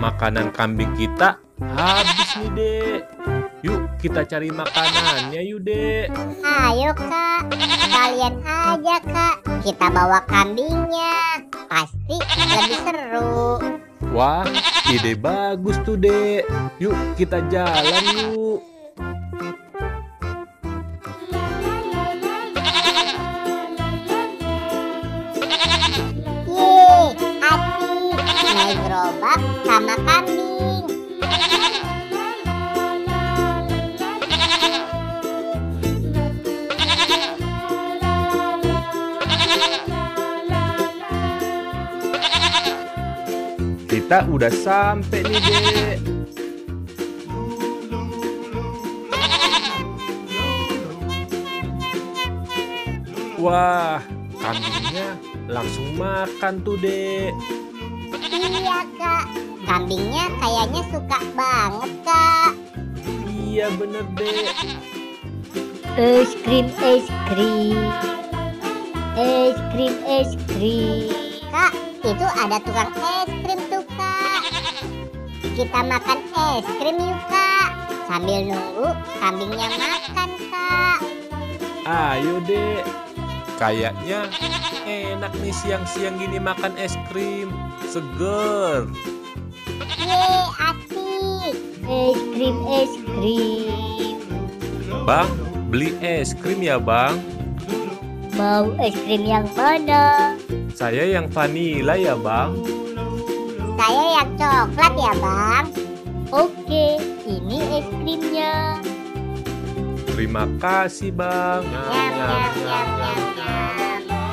makanan kambing kita habis nih, Dek. Yuk kita cari makanannya yuk, Dek. Ayo Kak, kalian aja Kak. Kita bawa kambingnya. Pasti lebih seru. Wah, ide bagus tuh, Dek. Yuk kita jalan yuk. Yeay, asik. Naik gerobak sama kambing. Kita udah sampai nih, Dek. Wah, kambingnya langsung makan tuh, Dek. Iya Kak, kambingnya kayaknya suka banget Kak. Iya bener, Dek. Es krim, es krim. Es krim, es krim. Kak, itu ada tukang es krim tuh Kak. Kita makan es krim yuk Kak. Sambil nunggu kambingnya makan Kak. Ayo, Dek. Kayaknya enak nih siang-siang gini makan es krim. Seger. Yeay, asik. Es krim, es krim. Bang, beli es krim ya, Bang? Mau es krim yang mana? Saya yang vanila ya, Bang. Saya yang coklat ya Bang. Oke, ini es krimnya. Terima kasih, Bang. Nyam, nyam, nyam, nyam, nyam.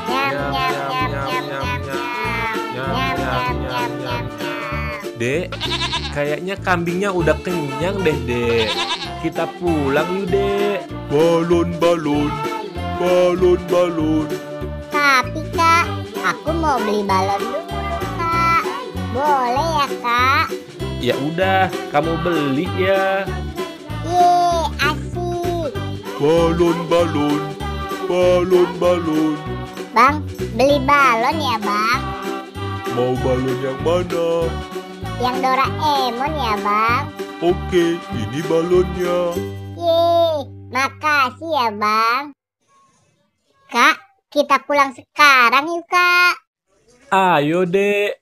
Nyam, nyam, nyam, nyam, nyam, nyam. Nyam, nyam, nyam, nyam, nyam. Dek, kayaknya kambingnya udah kenyang deh, Dek. Kita pulang yuk, Dek. Balon, balon. Balon, balon. Tapi Kak, aku mau beli balon dulu Kak. Boleh ya Kak? Ya udah, kamu beli ya. Yeay, asik. Balon, balon. Balon, balon. Bang, beli balon ya Bang. Mau balon yang mana? Yang Doraemon ya Bang. Oke, ini balonnya. Yeay, makasih ya Bang. Kak, kita pulang sekarang yuk Kak. Ayo, Dek.